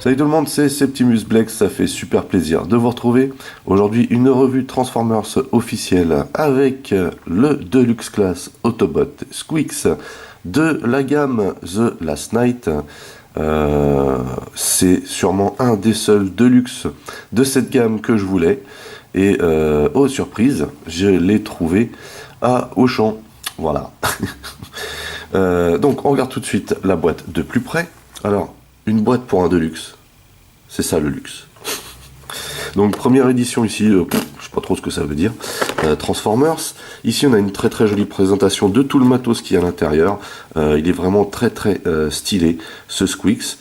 Salut tout le monde, c'est Septimus Blex, ça fait super plaisir de vous retrouver. Aujourd'hui, une revue Transformers officielle avec le Deluxe Class Autobot Squeaks de la gamme The Last Knight. C'est sûrement un des seuls Deluxe de cette gamme que je voulais. Et oh surprise, je l'ai trouvé à Auchan. Voilà. Donc on regarde tout de suite la boîte de plus près. Alors, une boîte pour un Deluxe, c'est ça le luxe. Donc première édition ici, je sais pas trop ce que ça veut dire, Transformers. Ici on a une très jolie présentation de tout le matos qui est à l'intérieur. Il est vraiment très stylé ce Squeaks.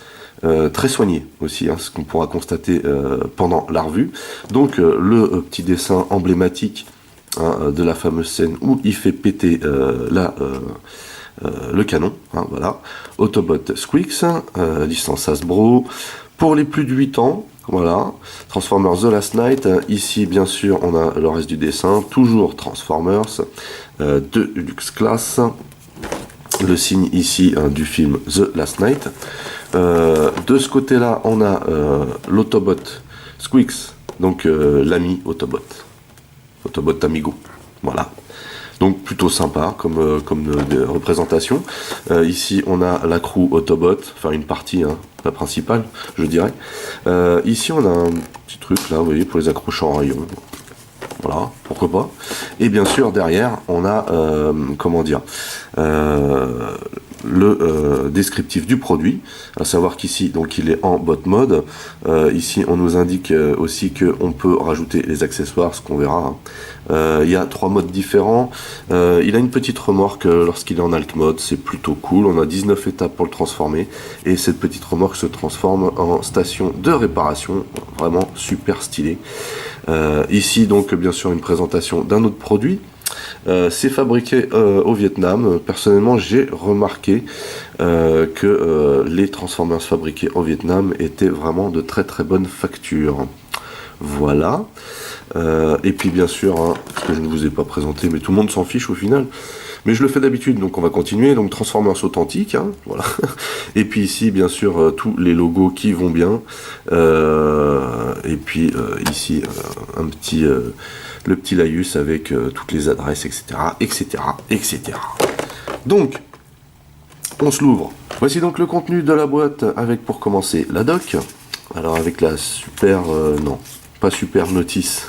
Très soigné aussi, hein, ce qu'on pourra constater pendant la revue. Donc le petit dessin emblématique de la fameuse scène où il fait péter le canon, hein, voilà. Autobot Squeaks, licence Hasbro, pour les plus de 8 ans, voilà. Transformers The Last Knight, ici bien sûr on a le reste du dessin, toujours Transformers, Deluxe Class, le signe ici du film The Last Knight. De ce côté-là, on a l'Autobot Squeaks, donc l'ami Autobot Amigo, voilà. Donc plutôt sympa comme représentation. Ici on a la crew Autobot, enfin une partie, hein, la principale je dirais. Ici on a un petit truc là, vous voyez, pour les accrocher en rayon. Voilà, pourquoi pas. Et bien sûr derrière on a comment dire, le descriptif du produit, à savoir qu'ici donc il est en bot mode. Ici on nous indique aussi qu'on peut rajouter les accessoires, ce qu'on verra. Il y a 3 modes différents. Il a une petite remorque lorsqu'il est en alt mode, c'est plutôt cool. On a 19 étapes pour le transformer et cette petite remorque se transforme en station de réparation, vraiment super stylé. Ici donc bien sûr une présentation d'un autre produit. C'est fabriqué au Vietnam. Personnellement, j'ai remarqué que les Transformers fabriqués au Vietnam étaient vraiment de très bonne facture. Voilà. Et puis bien sûr, hein, ce que je ne vous ai pas présenté, mais tout le monde s'en fiche au final. Mais je le fais d'habitude, donc on va continuer. Donc Transformers authentique, hein, voilà. Et puis ici, bien sûr, tous les logos qui vont bien. Et puis ici, un petit, le petit laïus avec toutes les adresses, etc. Donc, on se l'ouvre. Voici donc le contenu de la boîte avec, pour commencer, la doc. Alors avec la super, non, pas super notice.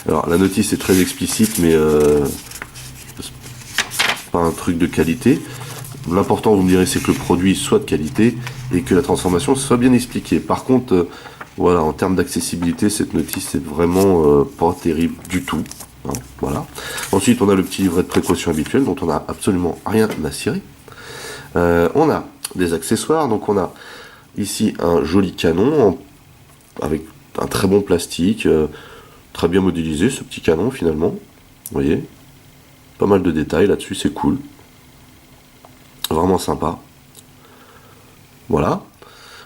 Alors la notice est très explicite, mais pas un truc de qualité. L'important, vous me direz, c'est que le produit soit de qualité et que la transformation soit bien expliquée. Par contre, voilà, en termes d'accessibilité, cette notice est vraiment pas terrible du tout. Hein, voilà. Ensuite, on a le petit livret de précaution habituel dont on n'a absolument rien à cirer. On a des accessoires, donc on a ici un joli canon avec un très bon plastique, très bien modélisé ce petit canon finalement. Vous voyez, pas mal de détails là-dessus, c'est cool. Vraiment sympa. Voilà.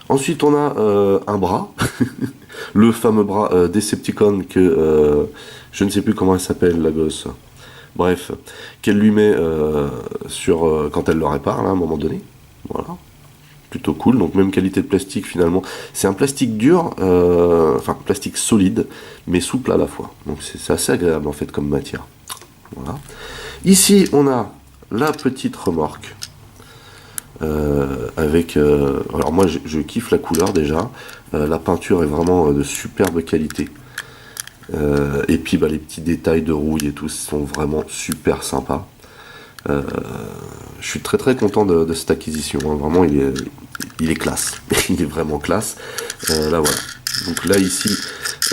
Ensuite, on a un bras, le fameux bras Decepticon que je ne sais plus comment elle s'appelle, la gosse. Bref, qu'elle lui met sur quand elle le répare, là, à un moment donné. Voilà. Plutôt cool. Donc, même qualité de plastique finalement. C'est un plastique dur, enfin, plastique solide, mais souple à la fois. Donc, c'est assez agréable en fait comme matière. Voilà. Ici, on a la petite remorque. Avec alors moi je kiffe la couleur déjà, la peinture est vraiment de superbe qualité, et puis les petits détails de rouille et tout sont vraiment super sympas. Je suis très content de cette acquisition, hein. Vraiment il est classe. Il est vraiment classe. Là voilà, donc là ici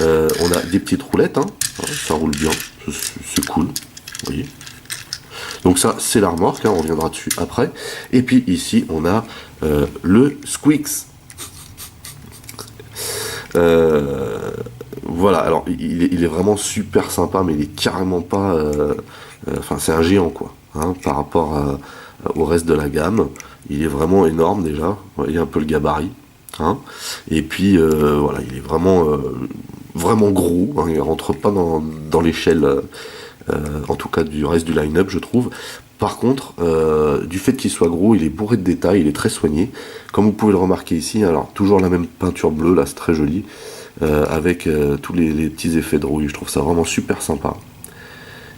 on a des petites roulettes, hein. Ça roule bien, c'est cool, vous voyez. Donc ça, c'est la remorque, hein, on reviendra dessus après. Et puis ici, on a le Squeaks. Voilà, alors il est vraiment super sympa, mais il est carrément pas... Enfin, c'est un géant, quoi, hein, par rapport au reste de la gamme. Il est vraiment énorme, déjà. Vous voyez un peu le gabarit. Hein. Et puis, voilà, il est vraiment gros. Hein, il rentre pas dans l'échelle... en tout cas du reste du line-up, je trouve. Par contre, du fait qu'il soit gros, il est bourré de détails, il est très soigné. Comme vous pouvez le remarquer ici, alors toujours la même peinture bleue, là c'est très joli, avec tous les petits effets de rouille. Je trouve ça vraiment super sympa.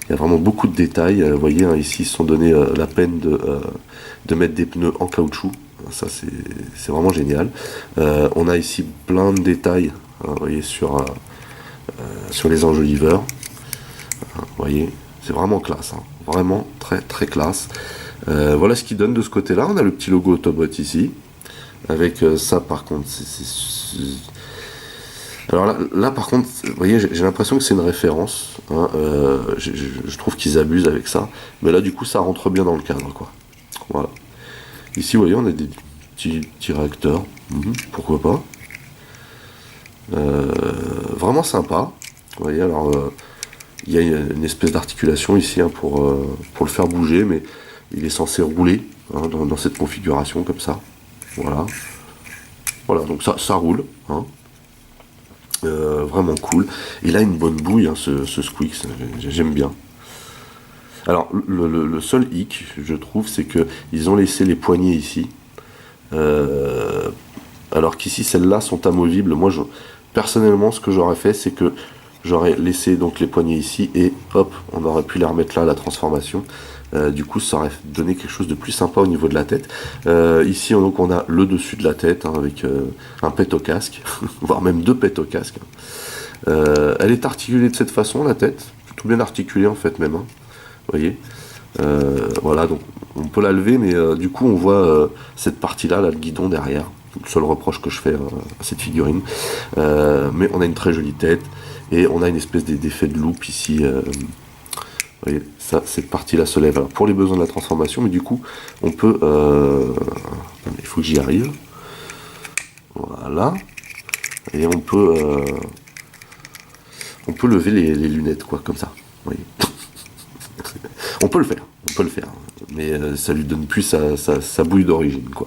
Il y a vraiment beaucoup de détails. Vous voyez, hein, ici ils se sont donné la peine de mettre des pneus en caoutchouc. Ça c'est vraiment génial. On a ici plein de détails, hein, vous voyez, sur les enjoliveurs. Vous voyez, c'est vraiment classe, hein. Vraiment très très classe. Voilà ce qui donne de ce côté-là. On a le petit logo Autobot ici, avec ça par contre. Alors là par contre, vous voyez, j'ai l'impression que c'est une référence, hein. Je trouve qu'ils abusent avec ça, mais là du coup ça rentre bien dans le cadre, quoi. Voilà. Ici, vous voyez, on a des petits réacteurs. Pourquoi pas. Vraiment sympa. Vous voyez, alors il y a une espèce d'articulation ici, hein, pour le faire bouger, mais il est censé rouler, hein, dans cette configuration comme ça. Voilà. Voilà, donc ça roule, hein. Vraiment cool. Il a une bonne bouille, hein, ce Squeaks, j'aime bien. Alors le seul hic, je trouve, c'est que ils ont laissé les poignées ici, alors qu'ici celles-là sont amovibles. Moi, personnellement, ce que j'aurais fait, c'est que j'aurais laissé donc les poignées ici et hop, on aurait pu les remettre là à la transformation. Du coup, ça aurait donné quelque chose de plus sympa au niveau de la tête. Ici, donc, on a le dessus de la tête, hein, avec un pet au casque, voire même deux pets au casque. Elle est articulée de cette façon, la tête, plutôt bien articulée en fait même, hein. Vous voyez, voilà, donc on peut la lever, mais du coup, on voit cette partie-là, là, le guidon derrière. Le seul reproche que je fais à cette figurine. Mais on a une très jolie tête et on a une espèce d'effet de loupe ici. Vous voyez, ça, cette partie-là se lève. Alors, pour les besoins de la transformation, mais du coup, on peut... il faut que j'y arrive. Voilà. Et on peut lever les lunettes, quoi, comme ça. Vous voyez. On peut le faire. Mais ça lui donne plus sa bouille d'origine, quoi.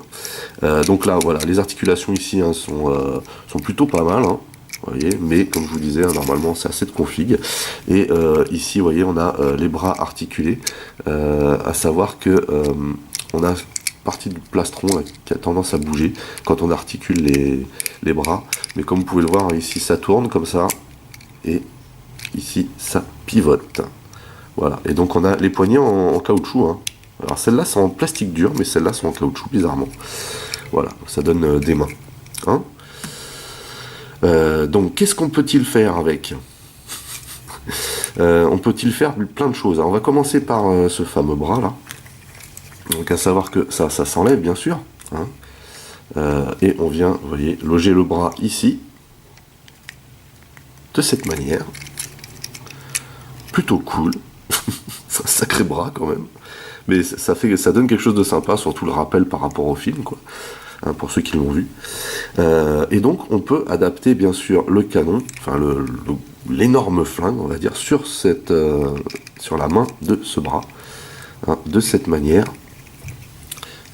Donc là, voilà, les articulations ici, hein, sont plutôt pas mal, hein. Vous voyez, mais comme je vous disais, normalement c'est assez de config. Et ici, vous voyez, on a les bras articulés, à savoir que on a partie du plastron là, qui a tendance à bouger quand on articule les bras. Mais comme vous pouvez le voir, hein, ici ça tourne comme ça, et ici ça pivote. Voilà, et donc on a les poignées en caoutchouc, hein. Alors celles-là sont en plastique dur, mais celles-là sont en caoutchouc, bizarrement. Voilà, ça donne des mains, hein. Donc, qu'est-ce qu'on peut-il faire avec? On peut-il faire plein de choses. Alors, on va commencer par ce fameux bras là. Donc, à savoir que ça s'enlève bien sûr, hein. Et on vient, vous voyez, loger le bras ici, de cette manière. Plutôt cool. C'est un sacré bras quand même. Mais ça donne quelque chose de sympa, surtout le rappel par rapport au film, quoi. Hein, pour ceux qui l'ont vu. Et donc on peut adapter bien sûr le canon, enfin l'énorme flingue, on va dire, sur la main de ce bras, hein, de cette manière,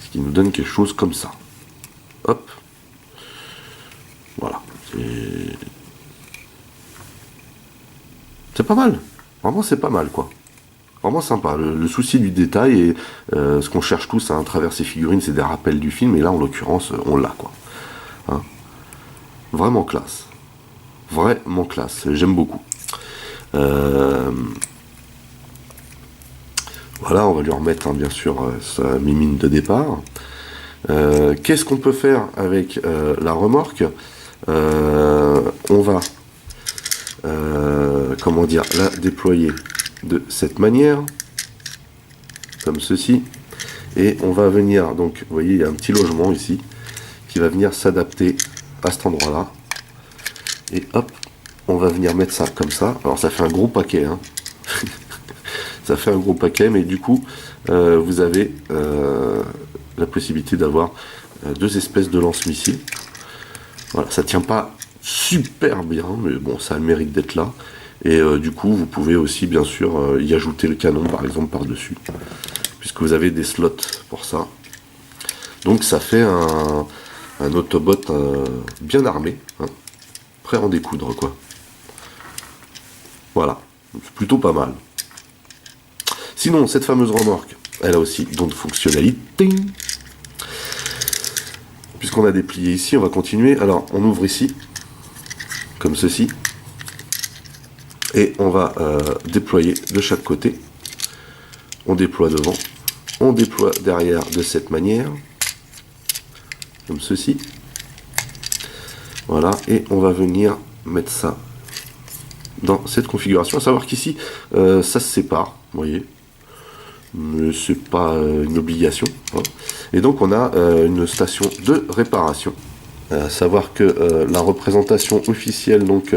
ce qui nous donne quelque chose comme ça. Hop, voilà. C'est pas mal. Vraiment, c'est pas mal, quoi. Vraiment sympa. Le souci du détail et ce qu'on cherche tous à travers ces figurines, c'est des rappels du film. Et là, en l'occurrence, on l'a, quoi. Hein. Vraiment classe. Vraiment classe. J'aime beaucoup. Voilà, on va lui remettre, hein, bien sûr, sa mimine de départ. Qu'est-ce qu'on peut faire avec la remorque? On va, comment dire, la déployer de cette manière, comme ceci, et on va venir, donc vous voyez, il y a un petit logement ici qui va venir s'adapter à cet endroit là, et hop, on va venir mettre ça comme ça. Alors ça fait un gros paquet, hein. Ça fait un gros paquet, mais du coup vous avez la possibilité d'avoir deux espèces de lance-missiles. Voilà, ça tient pas super bien, mais bon, ça a le mérite d'être là. Et du coup, vous pouvez aussi, bien sûr, y ajouter le canon, par exemple, par-dessus, puisque vous avez des slots pour ça. Donc, ça fait un Autobot bien armé, hein, prêt à en découdre, quoi. Voilà, c'est plutôt pas mal. Sinon, cette fameuse remorque, Elle a aussi d'autres fonctionnalités. Puisqu'on a déplié ici, on va continuer. Alors, on ouvre ici, comme ceci. Et on va déployer de chaque côté. On déploie devant. On déploie derrière de cette manière. Comme ceci. Voilà. Et on va venir mettre ça dans cette configuration. À savoir qu'ici, ça se sépare. Vous voyez. Mais c'est pas une obligation. Hein. Et donc, on a une station de réparation. À savoir que la représentation officielle, donc...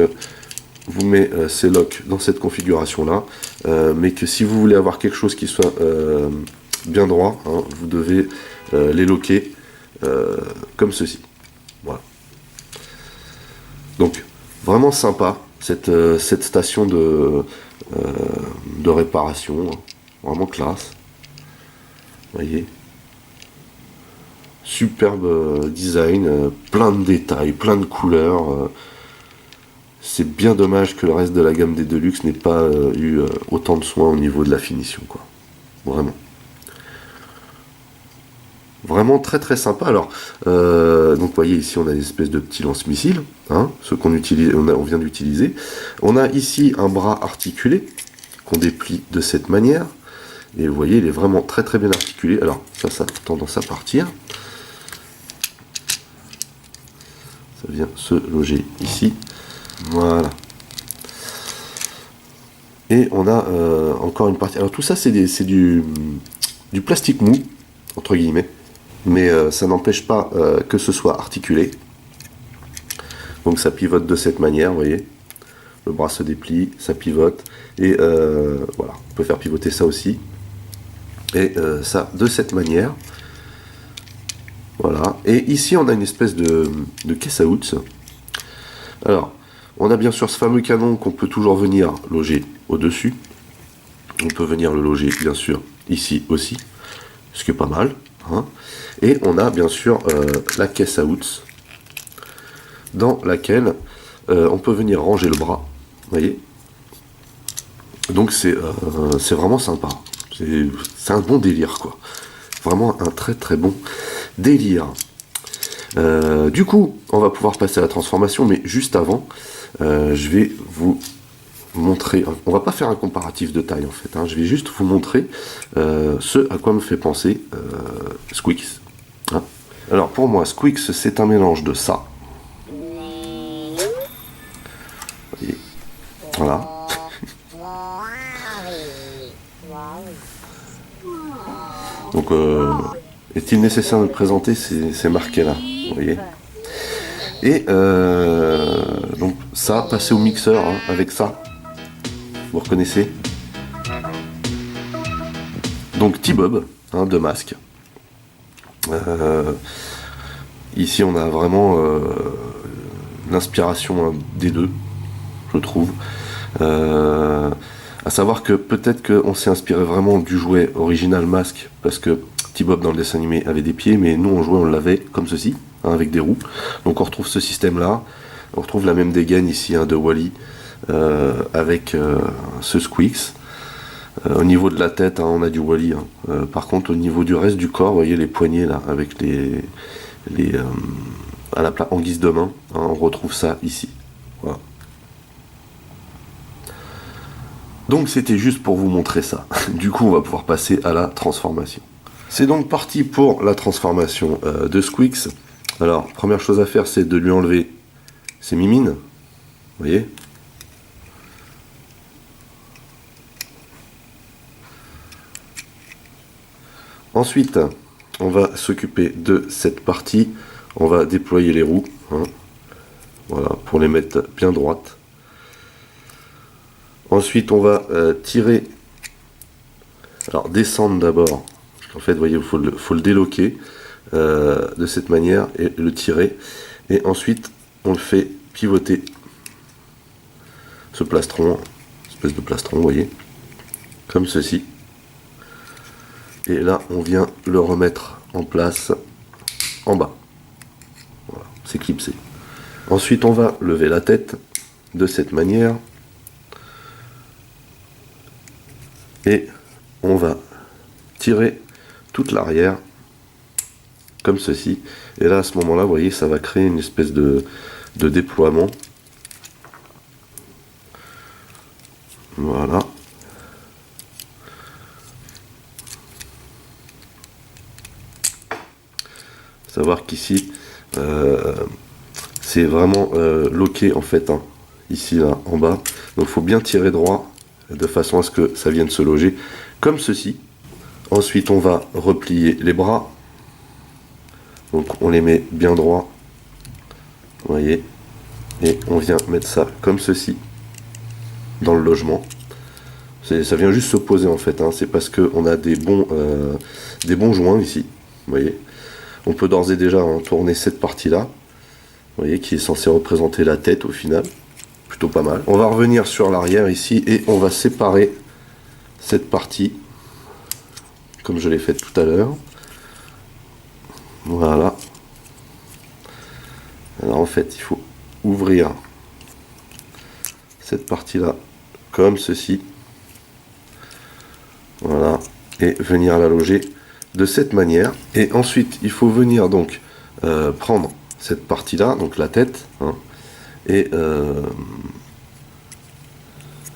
vous met ces locks dans cette configuration là, mais que si vous voulez avoir quelque chose qui soit bien droit, hein, vous devez les loquer comme ceci. Voilà. Donc vraiment sympa cette station de réparation, hein. Vraiment classe. Vous voyez, superbe design, plein de détails, plein de couleurs. C'est bien dommage que le reste de la gamme des Deluxe n'ait pas eu autant de soin au niveau de la finition, quoi. Vraiment. Vraiment très très sympa. Alors, donc vous voyez ici on a une espèce de petit lance-missile, hein, ce qu'on utilise, on vient d'utiliser. On a ici un bras articulé qu'on déplie de cette manière. Et vous voyez, il est vraiment très très bien articulé. Alors, ça a tendance à partir. Ça vient se loger ici. Voilà. Et on a encore une partie. Alors tout ça c'est du plastique mou, entre guillemets. Mais ça n'empêche pas que ce soit articulé. Donc ça pivote de cette manière, vous voyez. Le bras se déplie, ça pivote. Et voilà, on peut faire pivoter ça aussi. Et ça de cette manière. Voilà. Et ici on a une espèce de caisse à outils. Alors, on a bien sûr ce fameux canon qu'on peut toujours venir loger au-dessus. On peut venir le loger bien sûr ici aussi, ce qui est pas mal. Hein. Et on a bien sûr la caisse à outils dans laquelle on peut venir ranger le bras. Vous voyez. Donc c'est vraiment sympa. C'est un bon délire, quoi. Vraiment un très très bon délire. Du coup, on va pouvoir passer à la transformation, mais juste avant, je vais vous montrer, on va pas faire un comparatif de taille en fait, hein, je vais juste vous montrer ce à quoi me fait penser Squeaks. Hein. Alors pour moi, Squeaks c'est un mélange de ça. Et voilà. Donc, est-il nécessaire de le présenter? C'est marqué là, vous voyez. Et donc ça, passer au mixeur hein, avec ça, vous reconnaissez. Donc T-Bob, hein, de masque. Ici on a vraiment l'inspiration hein, des deux, je trouve. À savoir que peut-être qu'on s'est inspiré vraiment du jouet original masque, parce que T-Bob dans le dessin animé avait des pieds, mais nous on jouait, on l'avait comme ceci, hein, avec des roues. Donc on retrouve ce système là, on retrouve la même dégaine ici hein, de Wall-E, avec ce Squeaks. Au niveau de la tête, hein, on a du Wall-E. Hein. Par contre, au niveau du reste du corps, vous voyez les poignets là, avec en guise de main, hein, on retrouve ça ici. Voilà. Donc c'était juste pour vous montrer ça. Du coup, on va pouvoir passer à la transformation. C'est donc parti pour la transformation de Squeaks. Alors, première chose à faire, c'est de lui enlever ses mimines. Vous voyez ? Ensuite, on va s'occuper de cette partie. On va déployer les roues. Hein, voilà, pour les mettre bien droites. Ensuite, on va tirer. Alors, descendre d'abord. En fait, vous voyez, il faut le déloquer de cette manière et le tirer. Et ensuite, on le fait pivoter. Ce plastron, espèce de plastron, vous voyez, comme ceci. Et là, on vient le remettre en place en bas. Voilà, c'est clipsé. Ensuite, on va lever la tête de cette manière. Et on va tirer toute l'arrière, comme ceci. Et là, à ce moment-là, vous voyez, ça va créer une espèce de déploiement. Voilà. Savoir qu'ici, c'est vraiment loqué en fait, hein, ici, là, en bas. Donc, il faut bien tirer droit, de façon à ce que ça vienne se loger, comme ceci. Ensuite, on va replier les bras. Donc, on les met bien droit. Vous voyez. Et on vient mettre ça comme ceci, dans le logement. Ça vient juste se poser en fait, hein. C'est parce qu'on a des bons joints ici. Vous voyez. On peut d'ores et déjà tourner cette partie-là. Vous voyez, qui est censée représenter la tête au final. Plutôt pas mal. On va revenir sur l'arrière ici et on va séparer cette partie comme je l'ai fait tout à l'heure. Voilà. Alors en fait, il faut ouvrir cette partie-là comme ceci. Voilà. Et venir la loger de cette manière. Et ensuite, il faut venir donc prendre cette partie-là, donc la tête, hein, et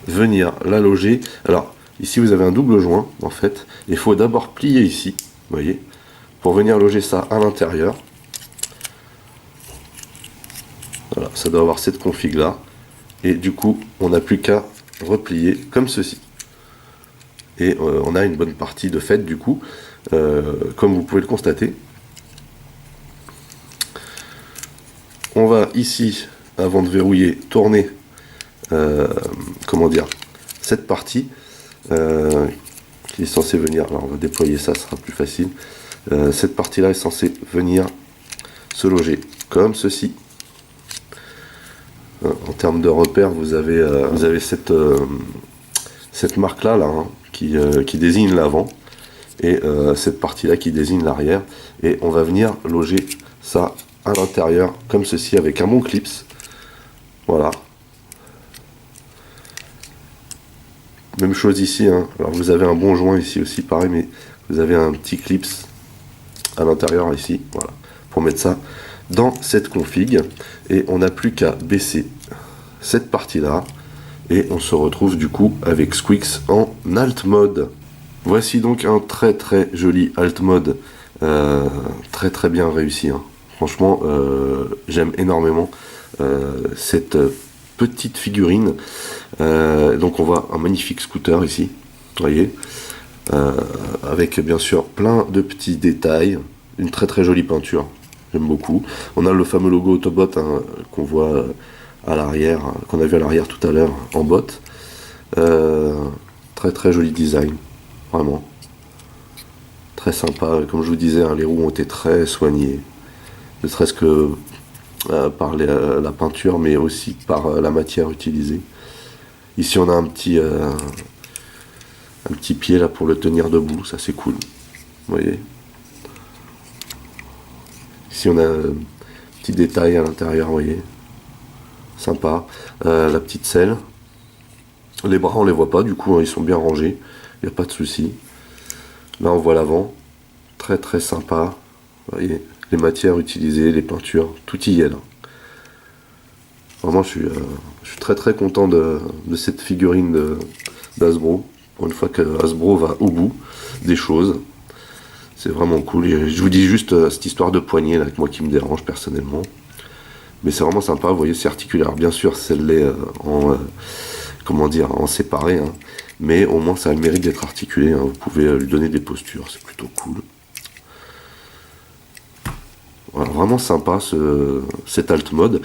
venir la loger. Alors, ici, vous avez un double joint, en fait. Il faut d'abord plier ici, vous voyez, pour venir loger ça à l'intérieur. Voilà, ça doit avoir cette config-là. Et du coup, on n'a plus qu'à replier comme ceci. Et on a une bonne partie de fait, du coup, comme vous pouvez le constater. On va ici, avant de verrouiller, tourner, comment dire, cette partie qui est censée venir. Alors on va déployer ça, ce sera plus facile. Cette partie-là est censée venir se loger comme ceci. En termes de repères, vous avez cette marque-là, hein, qui désigne l'avant, et cette partie-là qui désigne l'arrière. Et on va venir loger ça à l'intérieur, comme ceci, avec un bon clips. Voilà. Même chose ici, hein. Alors vous avez un bon joint ici aussi, pareil, mais vous avez un petit clips à l'intérieur ici, voilà, pour mettre ça dans cette config. Et on n'a plus qu'à baisser cette partie-là, et on se retrouve du coup avec Squeaks en alt mode. Voici donc un très très joli alt mode, très très bien réussi, hein. Franchement, j'aime énormément cette petite figurine. Donc on voit un magnifique scooter ici, vous voyez, avec bien sûr plein de petits détails, une très très jolie peinture, j'aime beaucoup. On a le fameux logo Autobot, hein, qu'on voit à l'arrière, qu'on a vu à l'arrière tout à l'heure en botte. Très très joli design, vraiment très sympa. Comme je vous disais, hein, les roues ont été très soignées, ne serait-ce que par la peinture, mais aussi par la matière utilisée. Ici on a un petit pied là pour le tenir debout, ça c'est cool, vous voyez. Ici on a un petit détail à l'intérieur, vous voyez, sympa. La petite selle, les bras on les voit pas, du coup, hein, ils sont bien rangés, il n'y a pas de souci. Là on voit l'avant, très très sympa, vous voyez, les matières utilisées, les peintures, tout y est là. Vraiment, je suis très très content de cette figurine d'Hasbro. Pour une fois que Hasbro va au bout des choses, c'est vraiment cool. Et je vous dis juste cette histoire de poignée là, moi qui me dérange personnellement. Mais c'est vraiment sympa, vous voyez, c'est articulaire. Bien sûr, celle-là comment dire, en séparé, hein. Mais au moins ça a le mérite d'être articulé, hein. Vous pouvez lui donner des postures, c'est plutôt cool. Voilà, vraiment sympa cet alt mode.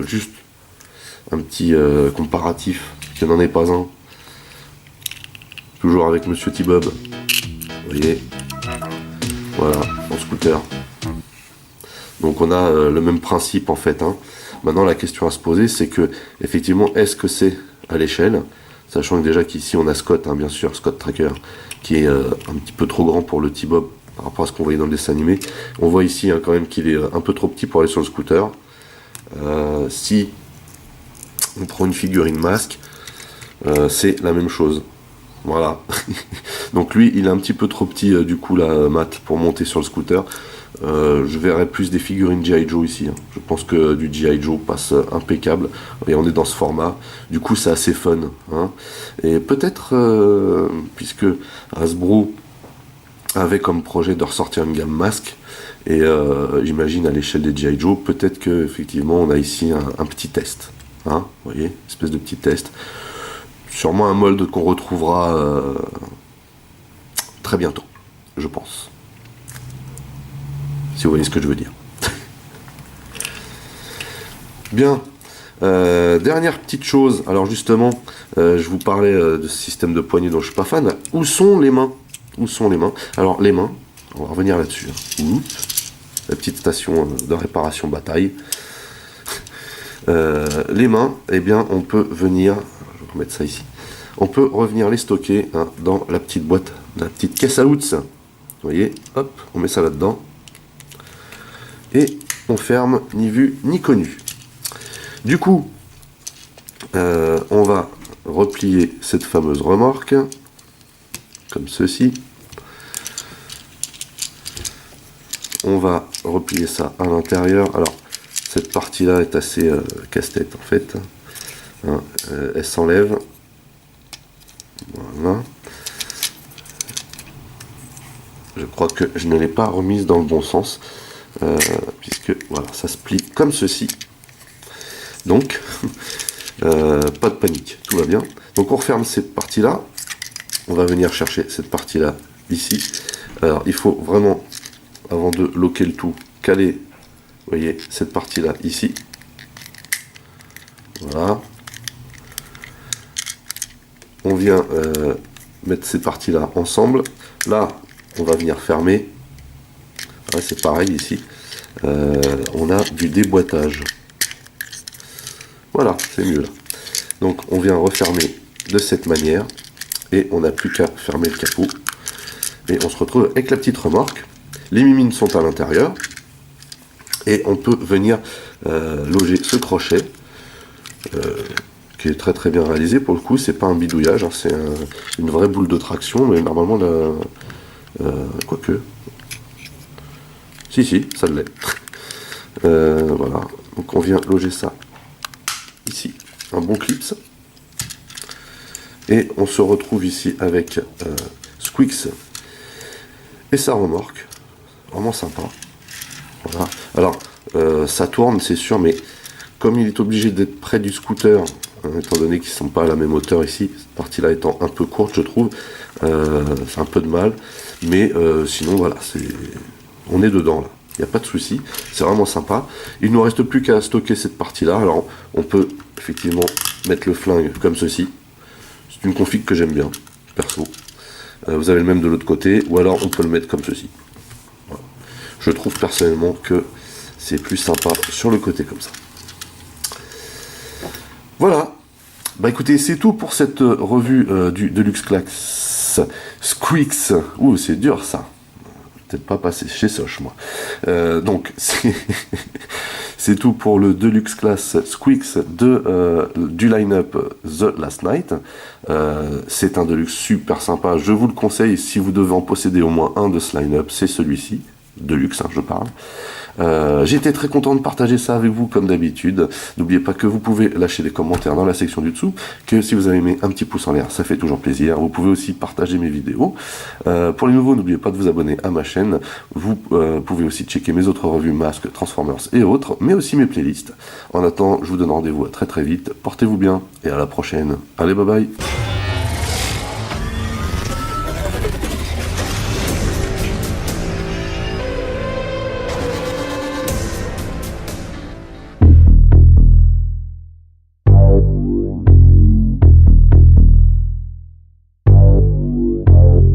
Juste un petit comparatif, qu'il n'en est pas un. Toujours avec Monsieur T-Bob. Vous voyez. Voilà, en scooter. Donc on a le même principe en fait, hein. Maintenant la question à se poser, c'est que effectivement, est-ce que c'est à l'échelle, sachant que déjà qu'ici on a Scott, hein, bien sûr, Scott Tracker, qui est un petit peu trop grand pour le T-Bob par rapport à ce qu'on voyait dans le dessin animé. On voit ici, hein, quand même qu'il est un peu trop petit pour aller sur le scooter. Si on prend une figurine masque, c'est la même chose. Voilà. Donc lui, il est un petit peu trop petit, du coup, là, Matt, pour monter sur le scooter. Je verrais plus des figurines G.I. Joe ici. Hein. Je pense que du G.I. Joe passe impeccable. Et on est dans ce format. Du coup, c'est assez fun. Hein. Et peut-être, puisque Hasbro avait comme projet de ressortir une gamme masque, et j'imagine à l'échelle des G.I. Joe, peut-être qu'effectivement, on a ici un petit test. Hein, vous voyez, espèce de petit test. Sûrement un mold qu'on retrouvera très bientôt, je pense. Si vous voyez ce que je veux dire. Bien. Dernière petite chose. Alors justement, je vous parlais de ce système de poignée dont je suis pas fan. Où sont les mains? Où sont les mains? Alors les mains, on va revenir là-dessus. Oups. La petite station de réparation bataille. Les mains, eh bien, on peut venir... Je vais remettre ça ici. On peut revenir les stocker hein, dans la petite boîte, la petite caisse à outils. Vous voyez, hop, on met ça là-dedans. Et on ferme, ni vu ni connu. Du coup, on va replier cette fameuse remorque, comme ceci. On va replier ça à l'intérieur. Alors, cette partie-là est assez casse-tête en fait. Hein, elle s'enlève. Voilà. Je crois que je ne l'ai pas remise dans le bon sens. Puisque voilà, ça se plie comme ceci. Donc, pas de panique, tout va bien. Donc on referme cette partie-là. On va venir chercher cette partie-là ici. Alors il faut vraiment, avant de loquer le tout, caler, vous voyez, cette partie-là ici. Voilà. On vient mettre ces parties-là ensemble. Là, on va venir fermer. Ouais, c'est pareil ici. On a du déboîtage. Voilà, c'est mieux là. Donc on vient refermer de cette manière et on n'a plus qu'à fermer le capot. Et on se retrouve avec la petite remorque. Les mimines sont à l'intérieur et on peut venir loger ce crochet qui est très très bien réalisé pour le coup. C'est pas un bidouillage, hein, c'est une vraie boule de traction, mais normalement quoique. Si, ça l'est. Voilà, donc on vient loger ça ici, un bon clips. Et on se retrouve ici avec Squeaks et sa remorque. Vraiment sympa. Voilà. Alors, ça tourne, c'est sûr, mais comme il est obligé d'être près du scooter, hein, étant donné qu'ils ne sont pas à la même hauteur ici, cette partie-là étant un peu courte, je trouve, c'est un peu de mal. Mais sinon, voilà, on est dedans là. Il n'y a pas de souci, c'est vraiment sympa. Il ne nous reste plus qu'à stocker cette partie-là. Alors, on peut effectivement mettre le flingue comme ceci. C'est une config que j'aime bien, perso. Vous avez le même de l'autre côté, ou alors on peut le mettre comme ceci. Voilà. Je trouve personnellement que c'est plus sympa sur le côté comme ça. Voilà. Bah écoutez, c'est tout pour cette revue du Deluxe Class Squeaks. Ouh, c'est dur ça. Peut-être pas passé chez Soch, moi. Donc, c'est tout pour le Deluxe Class Squeaks du line-up The Last Night. C'est un Deluxe super sympa, je vous le conseille. Si vous devez en posséder au moins un de ce line-up, c'est celui-ci. Deluxe, hein, je parle. J'ai été très content de partager ça avec vous comme d'habitude. N'oubliez pas que vous pouvez lâcher des commentaires dans la section du dessous, que si vous avez aimé, un petit pouce en l'air, ça fait toujours plaisir. Vous pouvez aussi partager mes vidéos. Pour les nouveaux, n'oubliez pas de vous abonner à ma chaîne. Vous pouvez aussi checker mes autres revues Masques, Transformers et autres, mais aussi mes playlists. En attendant, je vous donne rendez-vous à très très vite. Portez-vous bien et à la prochaine. Allez, bye bye.